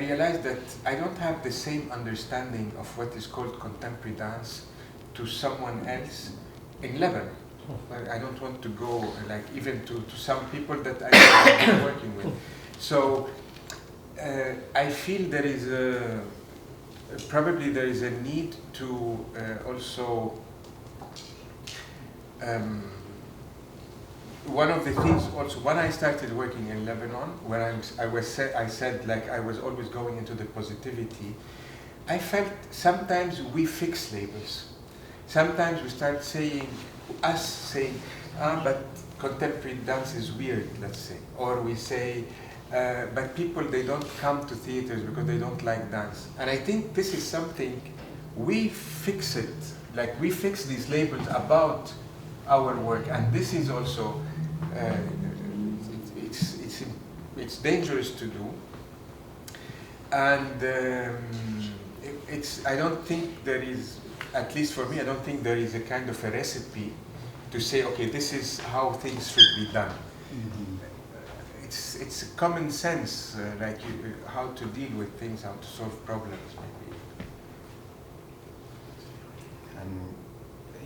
realized that I don't have the same understanding of what is called contemporary dance to someone else in Lebanon. Like, I don't want to go even to some people that I'm working with. So I feel there is probably there is a need to also one of the things also when I started working in Lebanon, when I said like I was always going into the positivity, I felt sometimes we fix labels. Sometimes we start saying, but contemporary dance is weird, let's say, or we say but people, they don't come to theaters because they don't like dance. And I think this is something, we fix it, like we fix these labels about our work, and this is also, it's dangerous to do. And I don't think there is, at least for me, I don't think there is a kind of a recipe to say, okay, this is how things should be done. Mm-hmm. It's common sense, like how to deal with things, how to solve problems, maybe. And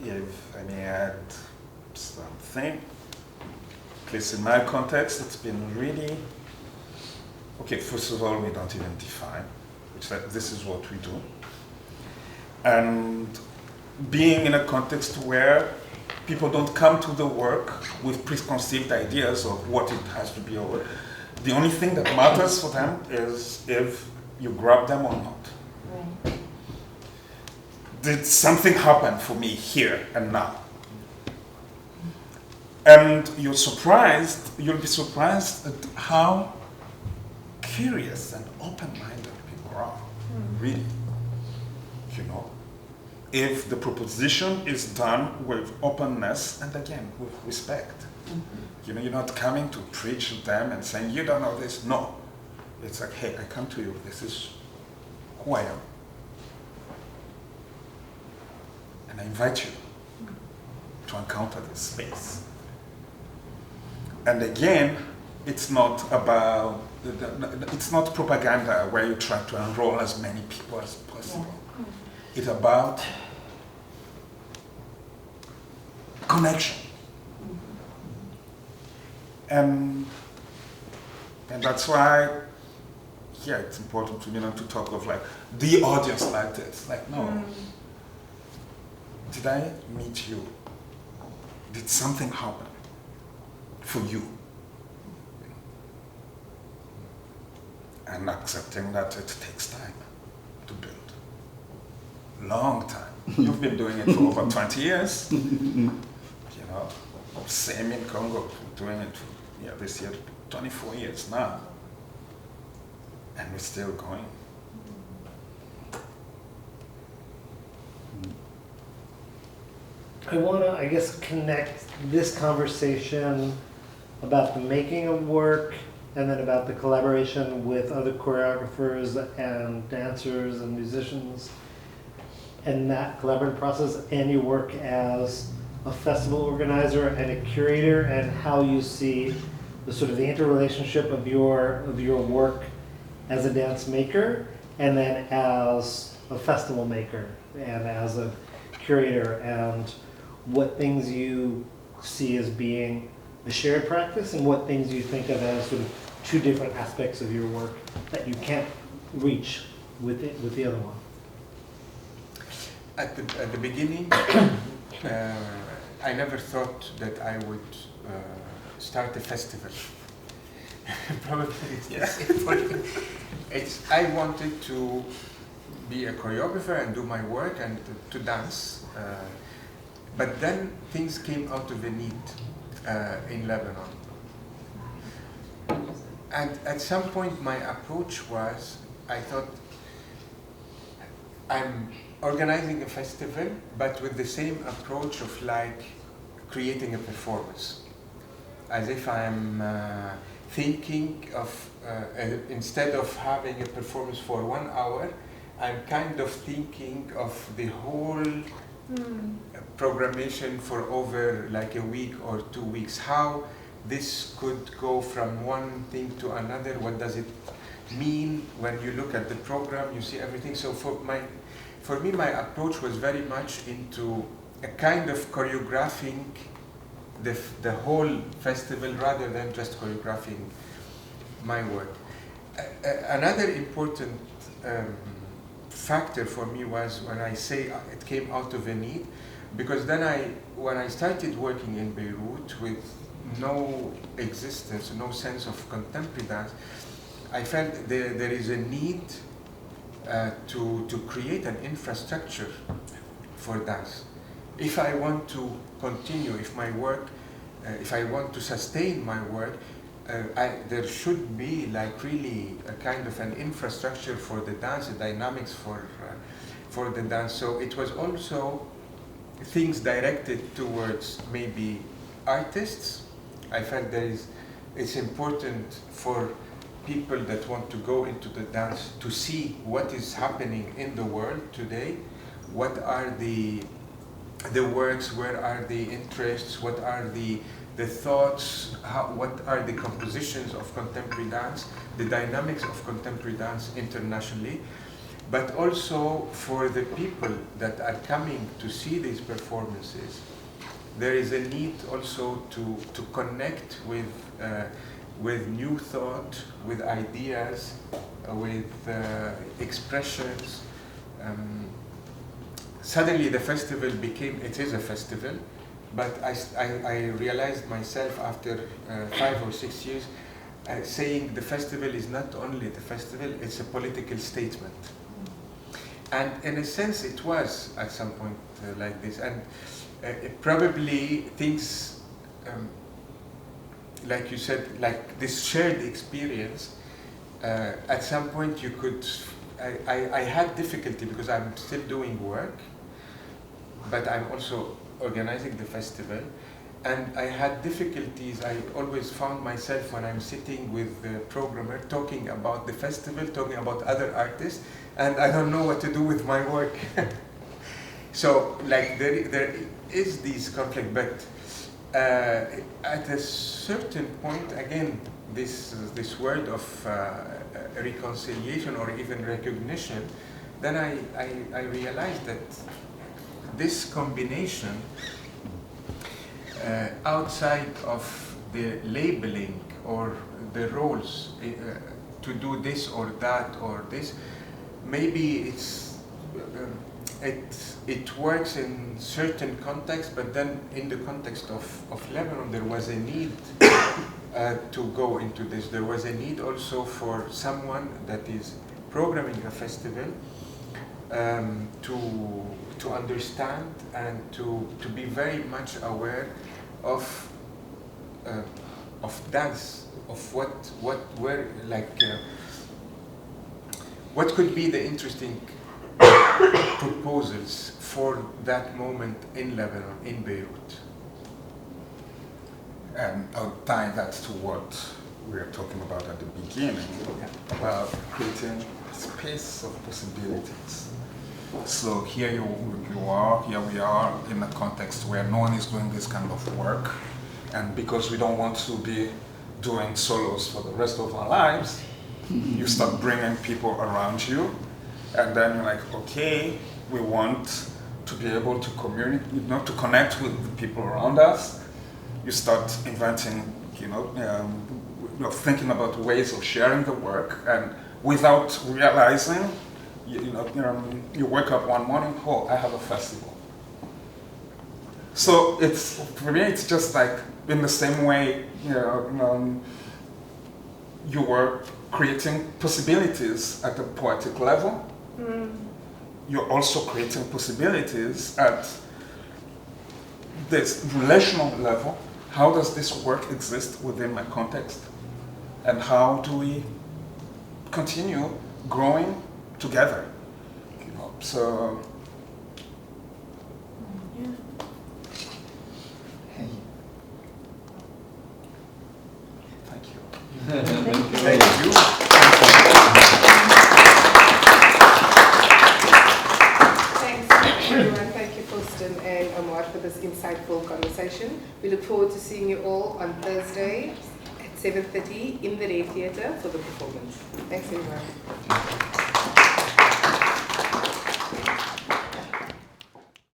if I may add something, at least in my context, it's been really, okay, first of all, we don't even define, which that this is what we do. And being in a context where people don't come to the work with preconceived ideas of what it has to be over. The only thing that matters for them is if you grab them or not. Right. Did something happen for me here and now? And you'll be surprised at how curious and open-minded people are, really, you know. If the proposition is done with openness and again with respect. Mm-hmm. You know, you're not coming to preach to them and saying, you don't know this. No. It's like, hey, I come to you, this is who I am. And I invite you to encounter this space. And again, it's not about, it's not propaganda where you try to enroll as many people as possible. Yeah. It's about connection. And that's why, yeah, it's important to, you know, to talk of like the audience like this. Like, no. Did I meet you? Did something happen for you? And accepting that it takes time to build. Long time. You've been doing it for over 20 years. You know, same in Congo, doing it for, yeah, this year, 24 years now. And we're still going. I want to, I guess, connect this conversation about the making of work and then about the collaboration with other choreographers and dancers and musicians and that collaborative process and your work as a festival organizer and a curator and how you see the sort of the interrelationship of your work as a dance maker and then as a festival maker and as a curator and what things you see as being a shared practice and what things you think of as sort of two different aspects of your work that you can't reach with the other one. At the beginning, I never thought that I would start a festival. Probably I wanted to be a choreographer and do my work and to dance. But then things came out of a need in Lebanon. And at some point my approach was, I thought, I'm organizing a festival, but with the same approach of like creating a performance. As if I'm thinking of, instead of having a performance for 1 hour, I'm kind of thinking of the whole programmation for over like a week or 2 weeks. How this could go from one thing to another, what does it mean when you look at the program, you see everything. So for me, my approach was very much into a kind of choreographing the whole festival rather than just choreographing my work. Another important factor for me was when I say it came out of a need, because then when I started working in Beirut with no existence, no sense of contemporary dance, I felt there is a need to create an infrastructure for dance. If I want to continue, if my work, if I want to sustain my work, there should be like really a kind of an infrastructure for the dance, the dynamics for the dance. So it was also things directed towards maybe artists. I felt it's important for people that want to go into the dance to see what is happening in the world today. What are the works, where are the interests, what are the thoughts, what are the compositions of contemporary dance, the dynamics of contemporary dance internationally, but also for the people that are coming to see these performances. There is a need also to connect with new thought, with ideas, with expressions. Suddenly the festival it is a festival, but I realized myself after 5 or 6 years saying the festival is not only the festival, it's a political statement. And in a sense it was at some point like this. And probably things, like you said, like this shared experience, at some point you could, I had difficulty because I'm still doing work, but I'm also organizing the festival, and I had difficulties. I always found myself when I'm sitting with the programmer talking about the festival, talking about other artists, and I don't know what to do with my work. So like there is this conflict, but at a certain point, again, this word of reconciliation or even recognition, then I realized that this combination outside of the labeling or the roles to do this or that or this, maybe it works in certain contexts, but then in the context of Lebanon there was a need to go into this. There was a need also for someone that is programming a festival to understand and to be very much aware of dance, of what could be the interesting proposals for that moment in Lebanon, in Beirut. And I'll tie that to what we were talking about at the beginning, about creating space of possibilities. So here we are in a context where no one is doing this kind of work, and because we don't want to be doing solos for the rest of our lives, you start bringing people around you, and then you're like, okay, we want to be able to communicate, to connect with the people around us. You start inventing, you're thinking about ways of sharing the work, and without realizing, you wake up one morning, oh, I have a festival. So for me, it's just like in the same way, you were creating possibilities at the poetic level. You're also creating possibilities at this relational level. How does this work exist within my context? And how do we continue growing together? So, hey, thank you. Thank you. Thanks everyone. Thank you, Faustin and Omar, for this insightful conversation. We look forward to seeing you all on Thursday at 7:30 in the Red Theatre for the performance. Thanks everyone.